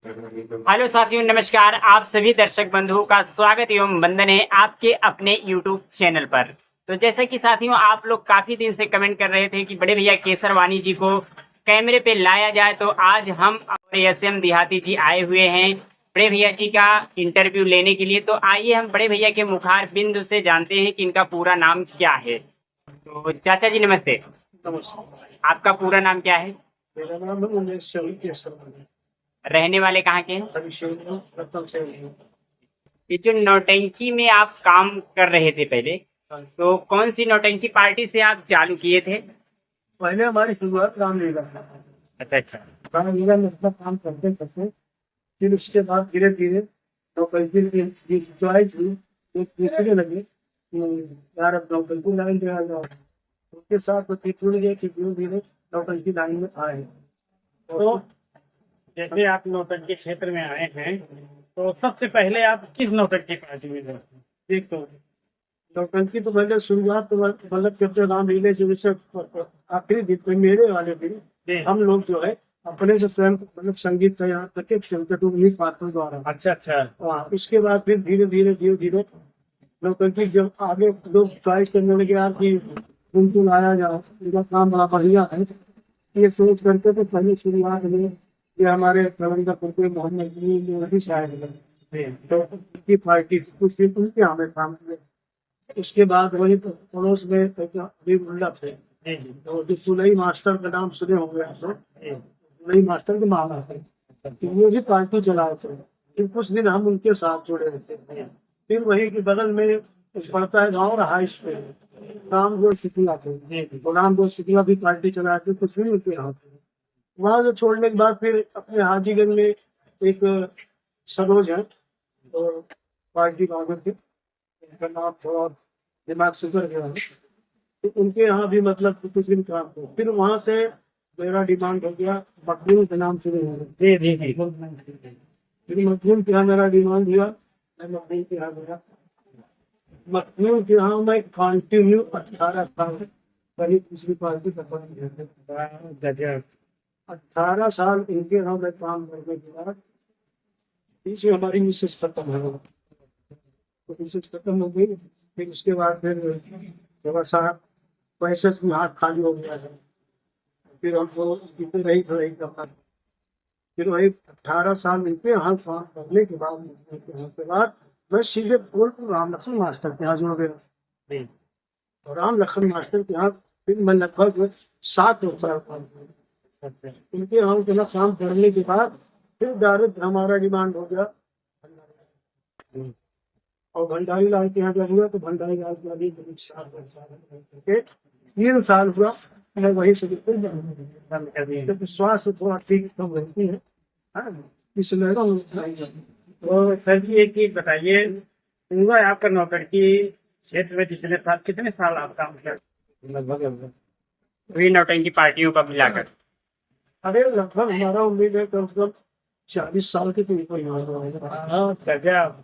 Hello साथियों, नमस्कार। आप सभी दर्शक बंधुओं का स्वागत एवं वंदन है आपके अपने YouTube चैनल पर। तो जैसा कि साथियों, आप लोग काफी दिन से कमेंट कर रहे थे कि बड़े भैया केसरवानी जी को कैमरे पे लाया जाए, तो आज हम और एसएम देहाती जी आए हुए हैं बड़े भैया जी का इंटरव्यू लेने के लिए। तो आइए हम बड़े भैया के मुखार बिंदु से जानते हैं कि इनका पूरा नाम क्या है। तो चाचा जी नमस्ते। नमस्कार। आपका पूरा नाम क्या है? मेरा नाम है उमेश चौधरी केसरवानी। रहने वाले कहाँ के हैं? अभिषेक रतन से हूँ। ये जो नौटंकी में आप काम कर रहे थे पहले, तो कौन सी नौटंकी पार्टी से आप चालू किए थे? पहले हमारी शुरुआत रामलीला से। अच्छा अच्छा। रामलीला में अपना काम करते करते फिर उसके बाद धीरे धीरे नौकरी की चॉइस हुई। एक दूसरे लगे कि यार अब नौकरी लाइन दिया जाओ, उसके साथ तो जुड़ गए कि धीरे धीरे नौकरी लाइन में आए। तो जैसे आप नौटंकी क्षेत्र में आए हैं, तो सबसे पहले आप किस नौटंकी पार्टी में थे? एक तो नौटंकी तो पहले शुरुआत तो मतलब जब रामलीला से जैसे आखिरी दिन में मेरे वाले दिन जी। हम लोग जो है अपने से स्वयं मतलब संगीत का यहाँ तक के खेलते थे उन्हीं पात्रों द्वारा। अच्छा अच्छा। हाँ, उसके बाद फिर धीरे धीरे नौटंकी जब आगे लोग चॉइस करने लगे यार कि तुम आया जाओ, इनका काम बड़ा बढ़िया है, ये सोच करके तो पहले शुरुआत में ये हमारे प्रबंधक उनके मोहम्मद साहब हैं, तो उनकी पार्टी कुछ दिन उनके हमें काम किए। उसके बाद वही तो पड़ोस में एक मुल्ला थे, जी जी तो जो सुलई मास्टर का नाम सुने होंगे आप लोग। जी। सुलई मास्टर के मामा थे, तो वो भी पार्टी चलाए थे। फिर कुछ दिन हम उनके साथ जुड़े रहते थे। फिर वही के बगल में एक पड़ता है गाँव रहा स्कूल, रामगोल शुक्ला थे, तो रामगोल शुक्ला भी पार्टी चलाए थे, कुछ भी उनके यहाँ थे। वहाँ से छोड़ने के बाद फिर अपने हाजीगंज में एक सरोज है, तो पार्टी वाले थे, उनका नाम थोड़ा दिमाग सुधर गया है, तो उनके यहाँ भी मतलब कुछ दिन काम किया। फिर वहाँ से मेरा डिमांड हो गया मखदूम के नाम से। जी जी जी। फिर मखदूम के यहाँ मेरा डिमांड हुआ, मैं मखदूम के यहाँ गया। मखदूम के यहाँ मैं कंटिन्यू 18 साल करीब दूसरी पार्टी का गजब। 18 साल इनके यहाँ मैं काम करने के बाद बीच में हमारी मिसेज खत्म हो गई। तो मिसेज खत्म हो गई, फिर उसके बाद फिर थोड़ा सा पैसे से हाथ खाली हो गया था। फिर हमको इतने रही थोड़ी करना। फिर वही 18 साल इनके यहाँ काम करने के बाद मैं सीधे बोल राम लक्ष्मण मास्टर के यहाँ जुड़ गया। और राम लक्ष्मण मास्टर के यहाँ फिर मैं लगभग 7 साल काम किया। उनके यहाँ उतना काम करने के बाद फिर डायरेक्ट हमारा डिमांड हो गया और भंडारी लाल के यहाँ जब हुआ तो भंडारी लाल के अभी 3 साल हुआ मैं वही से तो स्वास्थ्य थोड़ा ठीक कम रहती है, इसलिए तो सर जी एक चीज बताइए, पूरा आपका नौटंकी क्षेत्र में कितने साल आप काम किया? लगभग सभी नौटंकी पार्टियों का मिलाकर। अरे लगभग हमारा उम्मीद है कम से कम 40 साल के तो कोई होगा। गजब।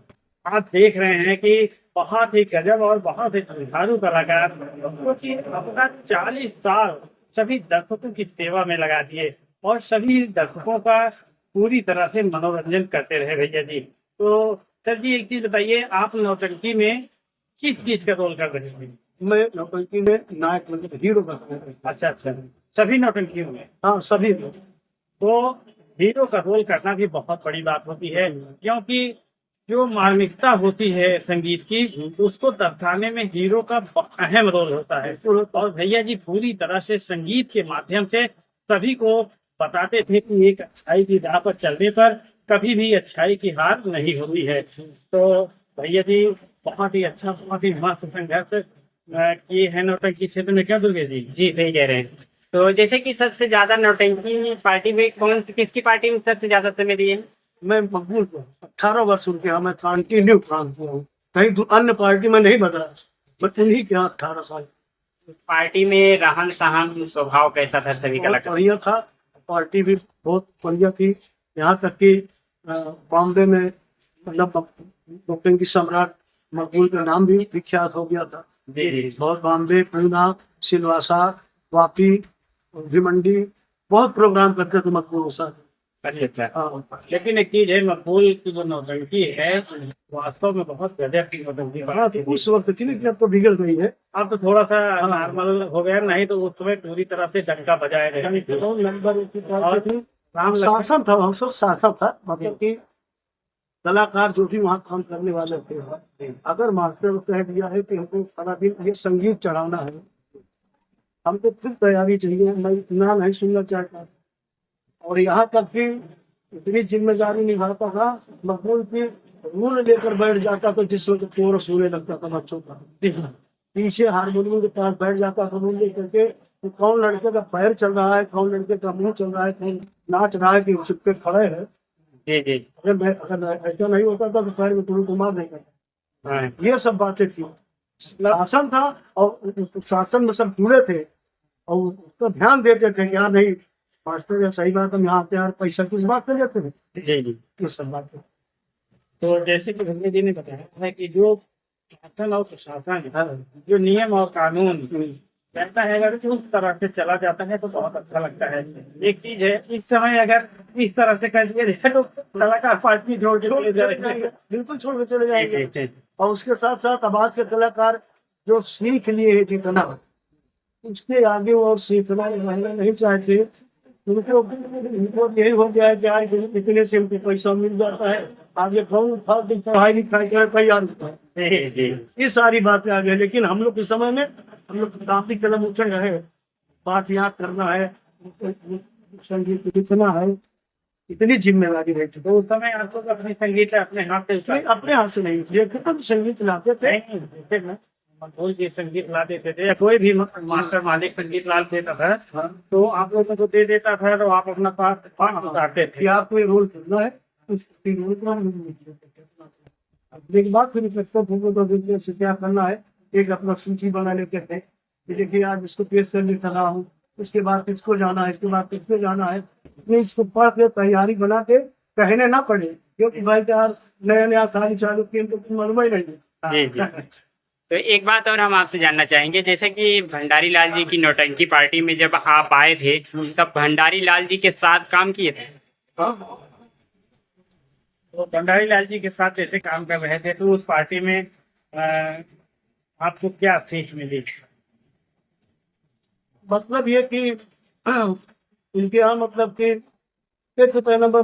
आप देख रहे हैं कि बहुत ही गजब और बहुत ही जुझारू कलाकार, क्योंकि अपना 40 साल सभी दर्शकों की सेवा में लगा दिए और सभी दर्शकों का पूरी तरह से मनोरंजन करते रहे भैया जी। तो सर जी एक चीज बताइए, आप नौटंकी में किस चीज का रोल कर रहे हैं? मैं नौटंकी में नायक मतलब हीरो का। अच्छा अच्छा। सभी नौटंकियों में? हाँ सभी लोग। तो हीरो का रोल करना भी बहुत बड़ी बात होती है, क्योंकि जो मार्मिकता होती है संगीत की, उसको दर्शाने में हीरो का अहम रोल होता है। और भैया जी पूरी तरह से संगीत के माध्यम से सभी को बताते थे कि एक अच्छाई की राह पर चलने पर कभी भी अच्छाई की हार नहीं होती है। तो भैया जी बहुत ही अच्छा, बहुत ही मस्त संघर्ष किए हैं नौटंकी क्षेत्र में, क्या दुर्गे जी? जी सही कह रहे हैं। तो जैसे कि सबसे ज्यादा नौटंकी पार्टी में किसकी पार्टी में सबसे ज्यादा समय दिए? मैं मकबूल हूँ, 18 वर्ष उनके यहाँ मैं कंटिन्यू काम किया हूँ, कहीं अन्य पार्टी में नहीं बदला, बट उन्हीं के यहाँ 18 साल। उस पार्टी में रहन सहन स्वभाव कैसा था सभी बहुत कलाकार? बढ़िया था, पार्टी भी बहुत बढ़िया थी। यहाँ तक कि बॉम्बे में मतलब नौटंकी सम्राट मकबूल का नाम भी विख्यात हो गया था। जी जी। बहुत बॉम्बे, पूना, सिलवासा, वापी, भिवंडी बहुत प्रोग्राम करते थे मकबूल साहब। अच्छा। हाँ, लेकिन एक चीज है, मकबूल की जो नौटंकी है वास्तव में बहुत गजब की नौटंकी हाँ, तो उस वक्त थी, लेकिन अब तो बिगड़ गई है। अब तो थोड़ा सा नॉर्मल हो गया, नहीं तो उस समय पूरी तरह से डंका बजाए रहे थे। तो नंबर एक की और बात थी, राम लखन शासन था, हम सब शासन था, मतलब कि कलाकार जो भी वहाँ काम करने वाले थे, अगर मास्टर को कह दिया है कि हमको सारा दिन ये संगीत चढ़ाना है, हमको खुद तैयारी चाहिए, मैं इतना नहीं सुनना चाहता। और यहाँ तक कि इतनी जिम्मेदारी निभाता था, मकबूल की रूल लेकर बैठ जाता था, जिस वक्त कोरस होने लगता था बच्चों का, पीछे हारमोनियम के पास बैठ जाता था रूल लेकर के, कि कौन लड़के का पैर चल रहा है, कौन लड़के का मुंह चल रहा है, कौन नाच रहा है कि छुप पे खड़े है। जी जी। अगर ऐसा नहीं होता था तो पैर में तुरंत घुमा नहीं करता। हाँ, ये सब बातें थी, शासन था, और उस शासन में सब जुड़े थे, और उसको ध्यान देते थे कि हाँ नहीं मास्टर जब सही बात, हम यहाँ आते हैं और पैसा किस बात से देते थे, जी जी। ये सब बातें। तो जैसे कि भंगी जी ने बताया है कि जो शासन और प्रशासन है, जो नियम और कानून कहता है, अगर उस तरह से चला जाता है तो बहुत अच्छा लगता है। एक चीज है, इस समय अगर इस तरह से कर दिया जाए तो कलाकार पार्टी छोड़ के चले जाएंगे। बिल्कुल छोड़ के चले जाएंगे। जी, जी, जी। और उसके साथ साथ अब आज के कलाकार जो सीख लिए हैं जितना, उसके आगे वो और सीखना नहीं चाहते। उनको यही हो गया है कि आज इतने से उनको पैसा मिल जाता है, आगे कौन फालतू पढ़ाई लिखाई करे तैयार होता है, जी जी। ये सारी बातें आ गई। लेकिन हम लोग के समय में हम लोग काफी कदम उठे रहे, पाठ याद करना है, संगीत सीखना है, इतनी जिम्मेदारी रहती तो उस समय आपको अपनी संगीत अपने हाथ से थी। अपने हाथ से नहीं देखते तो संगीत लाते थे। मकबूल जी संगीत ला देते थे, या कोई भी मास्टर मालिक संगीत ला देता था तो आप लोगों को दे देता था, तो आप अपना पाठ उतारते थे। कि आपको ये रोल करना है, उस रोल को हम एक बात फिर तो से क्या करना है, एक अपना सूची बना लेते थे कि देखिए आज इसको पेश करने चला हूँ, इसके बाद किसको जाना है, इसके बाद किसको जाना है, ये इसको पढ़ के तैयारी बना के कहने ना पड़े, क्योंकि भाई यार नया नया सारी चालू किए तो तुम मालूम ही नहीं। जी जी। तो एक बात और हम आपसे जानना चाहेंगे, जैसे कि भंडारी लाल जी की नौटंकी पार्टी में जब आप आए थे तब भंडारी लाल जी के साथ काम किए थे? तो भंडारी लाल जी के साथ जैसे काम कर रहे थे तो उस पार्टी में आपको क्या सीख मिली? मतलब ये कि इनके यहाँ मतलब कि एक तो पहला नंबर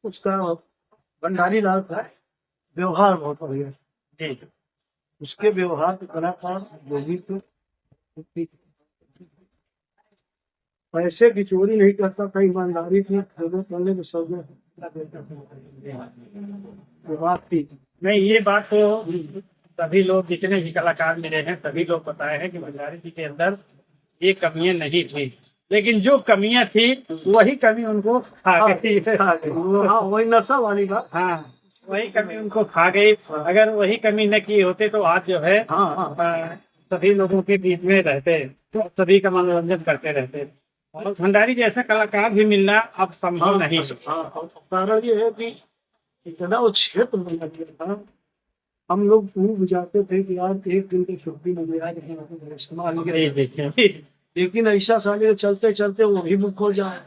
उसका भंडारी लाल का व्यवहार बहुत बढ़िया, जी उसके व्यवहार के कलाकार जो भी थे, पैसे की चोरी नहीं करता था, ईमानदारी थी, खरीदने करने में सब बात थी। नहीं, ये बात तो सभी लोग जितने भी कलाकार मिले हैं सभी लोग बताए हैं कि भंडारी जी के अंदर ये कमियां नहीं थी, लेकिन जो कमियां थी वही कमी उनको खा गई। हाँ वही नशा वाली बात। हाँ, वही कमी उनको खा गई। अगर वही कमी न की होते तो आज जो है सभी लोगों के बीच में रहते, तो सभी का मनोरंजन करते रहते। और भंडारी जैसा कलाकार भी मिलना अब संभव नहीं। कारण ये है कि इतना वो क्षेत्र बना दिया था, हम लोग खूब जाते थे कि आज एक दिन की छुट्टी मिल जाए इस्तेमाल, लेकिन ऐसा साले चलते चलते वो भी बुक हो जाए।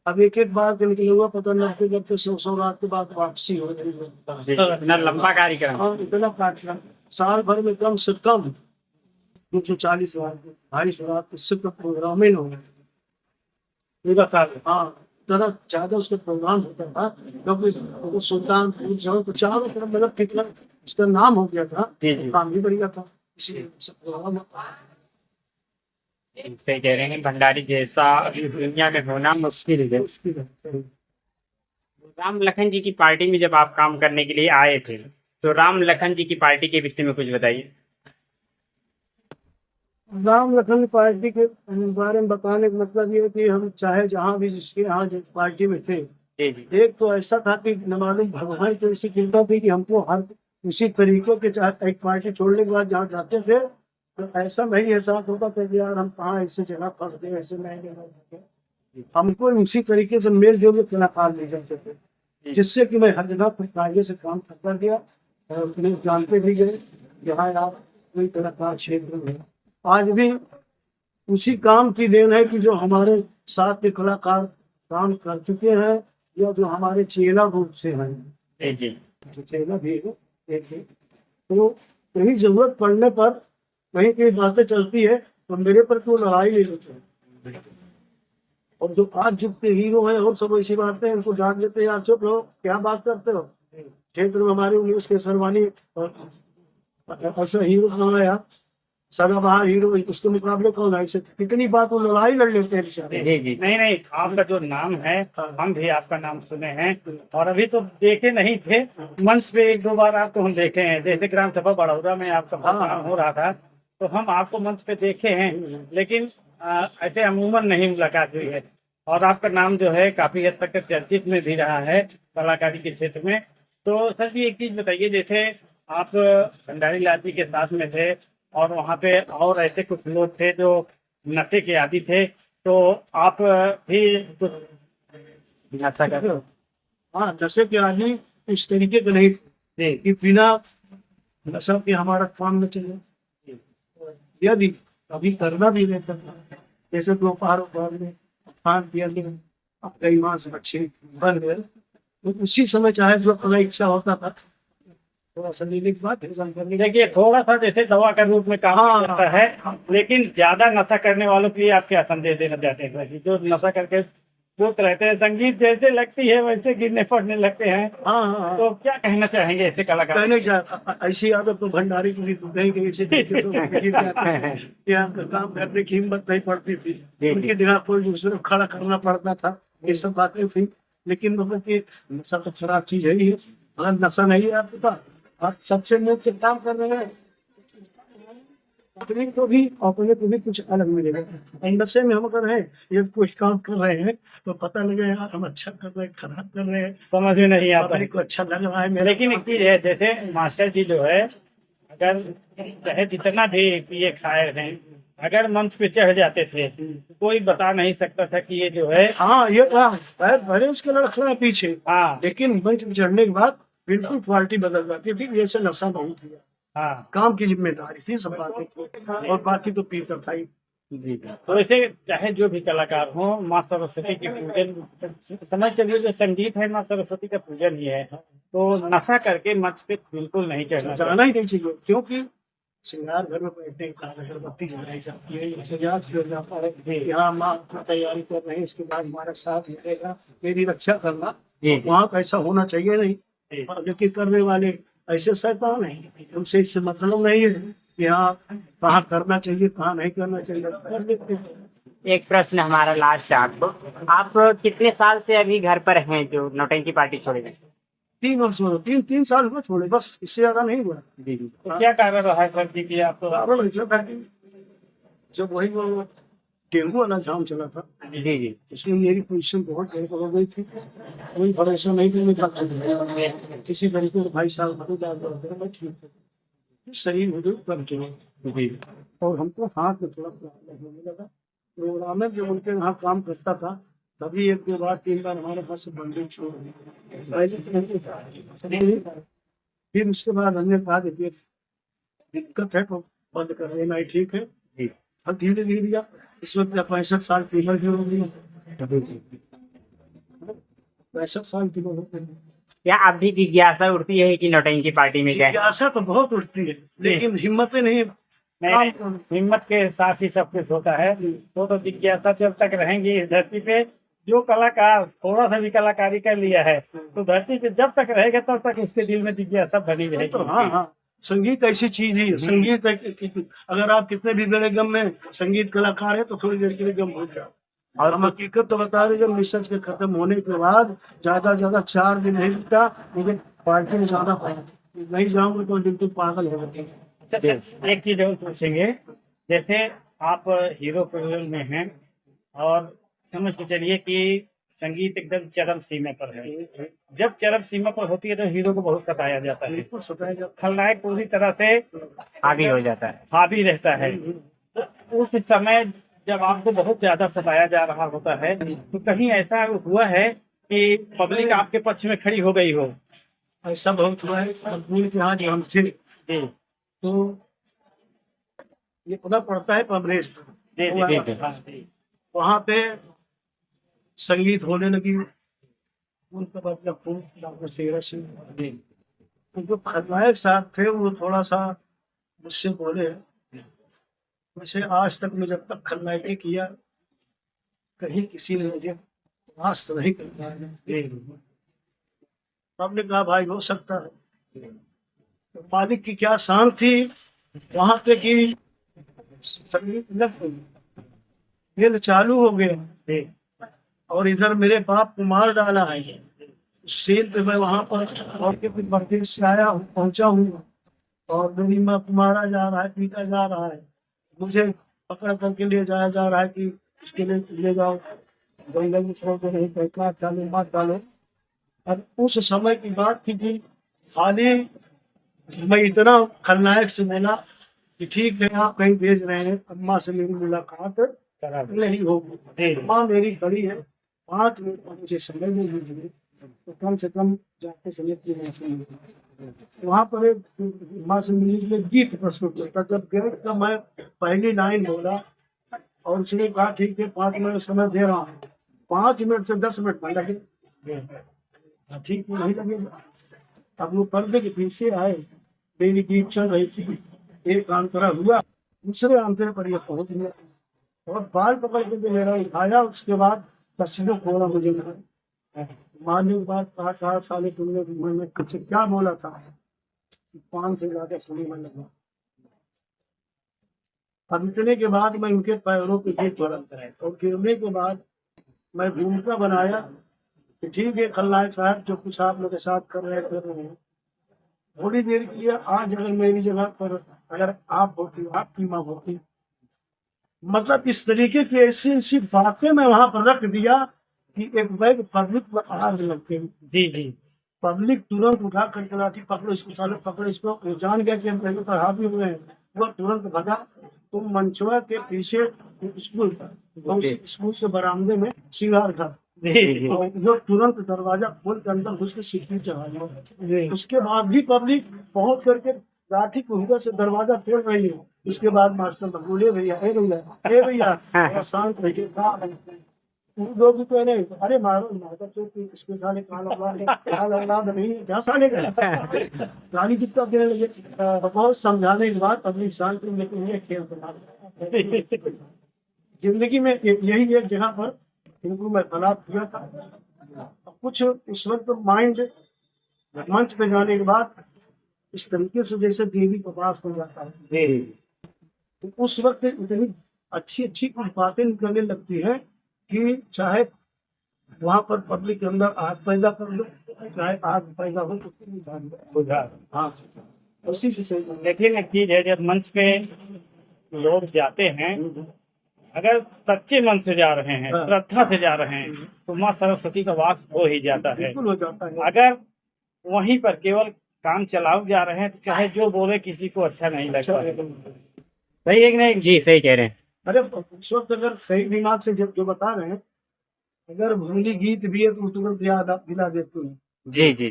अब एक एक बार निकले हुआ पता लगते लगते 100 रात के बाद वापसी हो रही है। इतना लंबा कार्यक्रम। हाँ, इतना कार्यक्रम साल भर में कम से कम 240 रात 250 रात इससे तो प्रोग्राम ही हो पूरा साल। हाँ, इतना ज्यादा उसका प्रोग्राम होता था, क्योंकि तो सुल्तानपुर जाओ तो चारों तरफ मतलब कितना उसका नाम हो गया था, काम भी बढ़िया था, इसलिए सब प्रोग्राम होता है। सही कह रहे हैं, भंडारी जैसा इस दुनिया में होना मुश्किल है। राम लखन जी की पार्टी में जब आप काम करने के लिए आए थे तो राम लखन जी की पार्टी के विषय में कुछ बताइए। राम लखन पार्टी के बारे में बताने का मतलब ये कि हम चाहे जहाँ भी जिसके यहाँ जिस पार्टी में थे, एक तो ऐसा था कि न मालूम भगवान की ऐसी कृपा थी कि हमको हर उसी तरीके के चाहे एक पार्टी छोड़ने के बाद जहाँ जाते थे तो ऐसा नहीं एहसास होता था कि यार हम कहाँ ऐसी जगह फंस गए, ऐसे नहीं। हमको उसी तरीके से मेल जोल के कलाकार ले जाते थे, जिससे कि मैं हर जगह पर कायदे से काम करता गया और उन्हें जानते भी गए कि हाँ यार कोई कलाकार क्षेत्र में। आज भी उसी काम की देन है कि जो हमारे साथ के कलाकार काम कर चुके हैं या जो हमारे चेला रूप से हैं, जी जी जो चेला भी है एक है, तो कहीं जरूरत पड़ने पर कहीं कहीं बातें चलती है तो मेरे पर तो लड़ाई नहीं होती है। और जो आज युग के हीरो हैं और सब ऐसी बातें हैं, उनको डांट देते हैं, यार चुप रहो, क्या बात करते हो। क्षेत्र में हमारे उमेश के सरवानी ऐसा हीरो बनाया, सदाबहार हीरो, उसके मुकाबले कौन है। ऐसे कितनी बात वो लड़ाई लड़ लेते हैं बेचारे। जी जी नहीं नहीं, आपका जो नाम है हम भी आपका नाम सुने हैं और अभी तो देखे नहीं थे, मंच पे एक दो बार आपको हम देखे हैं। जैसे ग्राम सभा बड़ौदा में आपका प्रोग्राम हो रहा था तो हम आपको मंच पे देखे हैं, लेकिन ऐसे अमूमन नहीं मुलाकात हुई है। और आपका नाम जो है काफी हद तक चर्चित में भी रहा है कलाकारी के क्षेत्र में। तो सर जी एक चीज बताइए, जैसे आप भंडारी लाल जी के साथ में थे और वहाँ पे और ऐसे कुछ लोग थे जो नशे के आदी थे, तो आप भी कुछ नशा कर हाँ, नशे के आदमी इस तरीके के नहीं थे कि बिना नशा के हमारा काम न चले। यदि अभी करना भी रहता था, जैसे दोपहर में खान पिया अब कई माह से अच्छे बन गए, तो उसी समय चाहे जो अपना इच्छा होता था थोड़ा सा लेने के बाद भोजन करने के देखिए थोड़ा सा जैसे दवा का रूप में काम हाँ, करता है, लेकिन ज्यादा नशा करने वालों के लिए आप क्या संदेश देना चाहते हैं कि जो नशा करके दोस्त रहते हैं, संगीत जैसे लगती है वैसे गिरने पड़ने लगते हैं, हाँ हाँ तो क्या कहना चाहेंगे ऐसे कलाकार? कहने चाहता ऐसी आदत तो भंडारी की भी तो कहीं कहीं से देखे तो गिर जाते हैं। यहाँ का काम करने की हिम्मत नहीं पड़ती थी, उनकी जगह कोई दूसरे को खड़ा करना पड़ता था, ये सब बातें थी। लेकिन मतलब कि नशा तो खराब चीज है ही, अगर नशा नहीं आता था और सबसे मुंह से काम कर रहे हैं अपने को भी कुछ अलग मिलेगा। नशे में हम अगर हैं ये कुछ काम कर रहे हैं तो पता लगे यार हम अच्छा कर रहे हैं खराब कर रहे हैं, समझ में नहीं आता अपने है। को अच्छा लग रहा है मेरे। लेकिन एक चीज है, जैसे मास्टर जी जो है, अगर चाहे जितना भी पिए खाए हैं, अगर मंच पे चढ़ जाते थे कोई बता नहीं सकता था कि ये जो है। हाँ ये पैर भरे उसके लड़खड़ा पीछे, हाँ लेकिन मंच पे चढ़ने के बाद बिल्कुल क्वालिटी बदल जाती थी। जैसे नशा नहीं किया, हाँ काम की जिम्मेदारी थी, सब बातें थी, और बाकी तो पीता था ही। जी। तो ऐसे चाहे जो भी कलाकार हो, माँ सरस्वती की पूजन समझ चलिए, जो संगीत है माँ सरस्वती का पूजन ही है, तो नशा करके मंच पे बिल्कुल नहीं चढ़ना चाहिए। जाना ही नहीं चाहिए, क्योंकि श्रृंगार घर में बैठने के कारण अगरबत्ती जलाई जाती है, याद किया जाता है कि हाँ माँ अपनी तैयारी कर रहे हैं, इसके बाद हमारा साथ मिलेगा, मेरी रक्षा करना। जी। वहाँ का ऐसा होना चाहिए नहीं, जी। लेकिन करने वाले ऐसे शैतान हैं, उनसे इससे मतलब नहीं है कि हाँ कहाँ करना चाहिए कहाँ नहीं करना चाहिए, कर देते हैं। एक प्रश्न हमारा लास्ट है आपको, आप कितने साल से अभी घर पर हैं जो नौटंकी पार्टी छोड़े? 3 वर्ष हो गए, 3 साल में छोड़े, बस इससे ज्यादा नहीं हुआ। जी जी तो क्या कारण रहा है सर जी कि आप तो कारण ऐसा था कि जब वही वो डेंगू वाला जाम चला था, जी जी इसमें मेरी पोजीशन बहुत गड़बड़ हो गई थी, कोई भरोसा नहीं करने का था। किसी तरीके से भाई साहब मदद मैं ठीक है, शरीर मुझे कम चुना जी और हमको हाथ में थोड़ा प्रॉब्लम होने लगा। प्रोग्राम में जब उनके यहाँ काम करता था तभी 1 2 बार 3 बार हमारे पास से बंदूक छोड़ दी। पहले से नहीं था। फिर उसके बाद हमने कहा कि ये दिक्कत है तो बंद कर देना ही ठीक है। जी और धीरे धीरे इस वक्त 65 साल की उम्र की हो गई, 65 साल की उम्र हो गई। क्या अब भी जिज्ञासा उठती है कि नौटंकी पार्टी में जाए? जिज्ञासा तो बहुत उठती है, लेकिन हिम्मतें नहीं। नहीं, हिम्मत के साथ ही सब कुछ होता है। तो जिज्ञासा जब तक रहेंगी इस धरती पे, जो कलाकार थोड़ा सा भी कलाकारी कर लिया है तो धरती पे जब तक रहेगा तब तक उसके दिल में जिज्ञासा बनी रहेगी। तो हाँ हाँ, संगीत ऐसी चीज है, संगीत अगर आप कितने भी बड़े गम में संगीत कलाकार है तो थोड़ी देर के लिए गम भूल जाओ। और हम हकीकत तो बता रहे, जब रिसर्च के खत्म होने के बाद ज्यादा 4 दिन नहीं बीता, मुझे पार्टी में ज्यादा नहीं जाऊंगा तो बिल्कुल पागल हो गए। अच्छा सर, एक चीज और पूछेंगे, जैसे आप हीरो प्रोग्राम में हैं और समझ के चलिए कि संगीत एकदम चरम सीमा पर है। जब चरम सीमा पर होती है तो हीरो को बहुत सताया जाता है, बिल्कुल सताया जाता खलनायक पूरी तरह से हावी हो जाता है। हावी रहता है। तो उस समय जब आपको बहुत ज्यादा सताया जा रहा होता है तो कहीं ऐसा हुआ है कि पब्लिक आपके पक्ष में खड़ी हो गई हो? है, ऐसा बहुत हुआ है। मकबूल के यहाँ जब हम थे जी तो ये पता पड़ता है पमरेश, जी जी जी, हाँ, जी। वहाँ पे संगीत होने लगी, उनका बदला खून डॉक्टर शेरा सिंह। जो खलनायक साहब थे वो थोड़ा सा मुझसे बोले, वैसे आज तक मैं जब तक खलनायकी किया कहीं किसी ने मुझे पास नहीं करना है। हमने कहा भाई हो सकता है, तो मालिक की क्या शान थी वहां पे कि संगीत खेल चालू हो गया और इधर मेरे बाप को मार डाला है। सेल पे मैं वहां पर और के बर्फी से आया हूँ, पहुंचा हूँ और मेरी माँ को मारा जा रहा है, पीटा जा रहा है, मुझे पकड़ करके ले जाया जा रहा है कि उसके लिए ले जाओ जंगल में छोड़ के, नहीं काट डालो मार डालो। और उस समय की बात थी कि खाली मैं इतना खलनायक से मिला कि ठीक है आप कहीं भेज रहे हैं, अम्मा से मेरी मुलाकात नहीं होगी, माँ मेरी खड़ी है, 5 मिनट का मुझे समय नहीं दीजिए तो कम से कम जाते समय की वहाँ पर एक माँ से मिलने के लिए गीत प्रस्तुत होता। जब गीत का मैं पहली लाइन बोला और उसने कहा ठीक है 5 मिनट समय दे रहा हूँ, 5 मिनट से 10 मिनट में लगे, ठीक नहीं लगेगा। अब वो पर्दे के पीछे आए, मेरी गीत चल रही थी, एक आंतरा हुआ, दूसरे आंतरे पर यह पहुंच गया और बाल पकड़ के जो मेरा उठाया, उसके बाद पसीनों खोड़ा मुझे मारने के बाद कहा साले तुमने मैंने तुझसे क्या बोला था, 5 से ज्यादा समय में लगा। अब इतने के बाद मैं उनके पैरों पे गिर पड़ा और गिरने के बाद मैं भूमिका बनाया कि ठीक है खलनायक साहब जो कुछ आप लोग के साथ कर रहे हैं, थोड़ी देर के लिए आज अगर मेरी जगह पर अगर आप होती, आपकी माँ होती, मतलब इस तरीके की ऐसी ऐसी बातें मैं वहां पर रख दिया कि एक बैग पब्लिक पर आग लग गई। जी पब्लिक तुरंत उठा करके लाठी पकड़ो इसको, साले पकड़ो इसको, वो जान गया कि हम बैग पर हावी हुए हैं, वो तुरंत भगा। तो मंचुआ के पीछे स्कूल था, तो उसी स्कूल से बरामदे में सिंगार था, जो तुरंत दरवाजा खोल के अंदर घुस के सीटी चढ़ा दिया। उसके बाद भी पब्लिक पहुंच करके लाठी को हुआ से दरवाजा तोड़ रही है। उसके बाद मास्टर बोले भैया ए भैया शांत रहिए, लोग भी कहने अरे मारो मारो तो इसके साले काल औलाद नहीं है क्या साले का गाली कितना देने लगे। बहुत समझाने के बाद अपनी शांत लेकिन ये खेल जिंदगी में यही एक जगह पर इनको मैं खराब किया था। कुछ उस वक्त माइंड मंच पे जाने के बाद इस तरीके से जैसे देवी का पास हो जाता है, तो उस वक्त इतनी अच्छी अच्छी कुछ बातें निकलने लगती है कि चाहे वहां पर पब्लिक के अंदर आग पैदा कर लो, चाहे आग पैदा हो तो हाँ उसी से सही। लेकिन एक चीज है, जब मंच पे लोग जाते हैं, अगर सच्चे मन से जा रहे हैं, श्रद्धा से जा रहे हैं, तो माँ सरस्वती का वास हो ही जाता है। बिल्कुल हो जाता है। अगर वहीं पर केवल काम चलाओ जा रहे हैं तो चाहे जो बोले किसी को अच्छा नहीं लगता। सही है कि नहीं? जी सही कह रहे हैं। अरे उस वक्त अगर सही दिमाग से जो बता रहे हैं, अगर भूली गीत भी है तो तुरंत याद दिला देते हैं। जी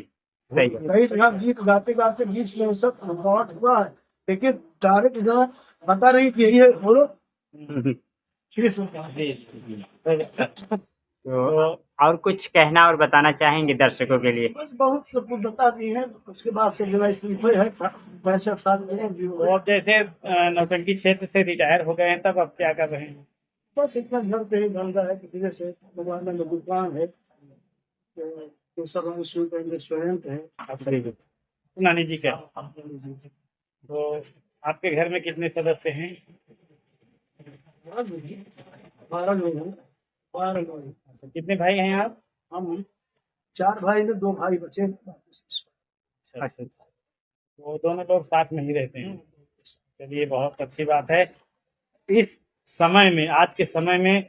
सही कई जगह गीत गाते गाते बीच में सब रिकॉर्ड हुआ है, लेकिन डायरेक्ट जगह बता रही कि यही है बोलो। तो और कुछ कहना और बताना चाहेंगे दर्शकों के लिए? बस बहुत सब कुछ बता दी है। उसके बाद से जो इस्तीफे है 65 साल में और जैसे नौटंकी क्षेत्र से रिटायर हो गए हैं, तब अब क्या कर रहे हैं? बस इतना घर पे ही धंधा है कि जैसे मोबाइल में दुकान है, रेस्टोरेंट है। अच्छा नानी जी का। तो आपके घर में कितने सदस्य हैं? 12 लोग हैं। अच्छा, कितने भाई हैं आप? हम 4 भाई ने 2 भाई बचे। अच्छा, वो दोनों लोग साथ में ही रहते हैं। चलिए बहुत अच्छी बात है। इस समय में, आज के समय में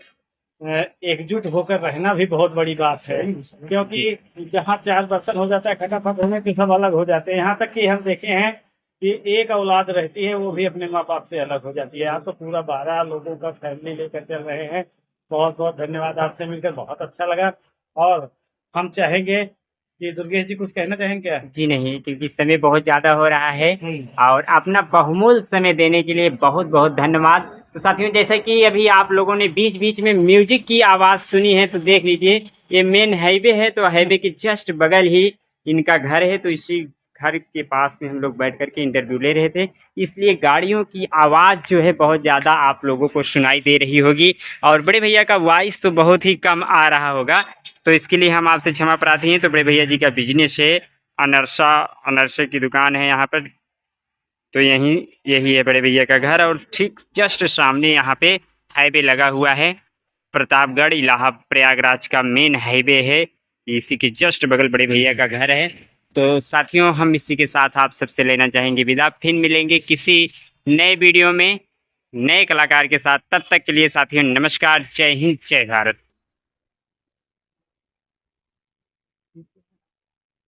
एकजुट होकर रहना भी बहुत बड़ी बात है, क्योंकि जहाँ 4 बर्तन हो जाता है खटाखट होने के सब अलग हो जाते हैं। यहाँ तक कि हम देखे हैं कि एक औलाद रहती है वो भी अपने माँ बाप से अलग हो जाती है। आप तो पूरा 12 लोगों का फैमिली लेकर चल रहे हैं। बहुत बहुत धन्यवाद, आपसे मिलकर बहुत अच्छा लगा। और हम चाहेंगे कि दुर्गेश जी कुछ कहना चाहेंगे क्या? जी नहीं, क्योंकि समय बहुत ज्यादा हो रहा है और अपना बहुमूल्य समय देने के लिए बहुत बहुत धन्यवाद। तो साथियों जैसा कि अभी आप लोगों ने बीच बीच में म्यूजिक की आवाज़ सुनी है, तो देख लीजिए ये मेन हाईवे है, तो हाईवे के जस्ट बगल ही इनका घर है। तो इसी घर के पास में हम लोग बैठ करके इंटरव्यू ले रहे थे, इसलिए गाड़ियों की आवाज़ जो है बहुत ज़्यादा आप लोगों को सुनाई दे रही होगी और बड़े भैया का वॉइस तो बहुत ही कम आ रहा होगा, तो इसके लिए हम आपसे क्षमा प्रार्थी हैं। तो बड़े भैया जी का बिजनेस है, अनरसा की दुकान है यहाँ पर, तो यही है बड़े भैया का घर और ठीक जस्ट सामने यहाँ पे हाईवे लगा हुआ है। प्रतापगढ़ इलाहाबाद प्रयागराज का मेन हाईवे है, इसी के जस्ट बगल बड़े भैया का घर है। तो साथियों हम इसी के साथ आप सबसे लेना चाहेंगे विदा, फिर मिलेंगे किसी नए वीडियो में नए कलाकार के साथ। तब तक के लिए साथियों नमस्कार, जय हिंद, जय भारत।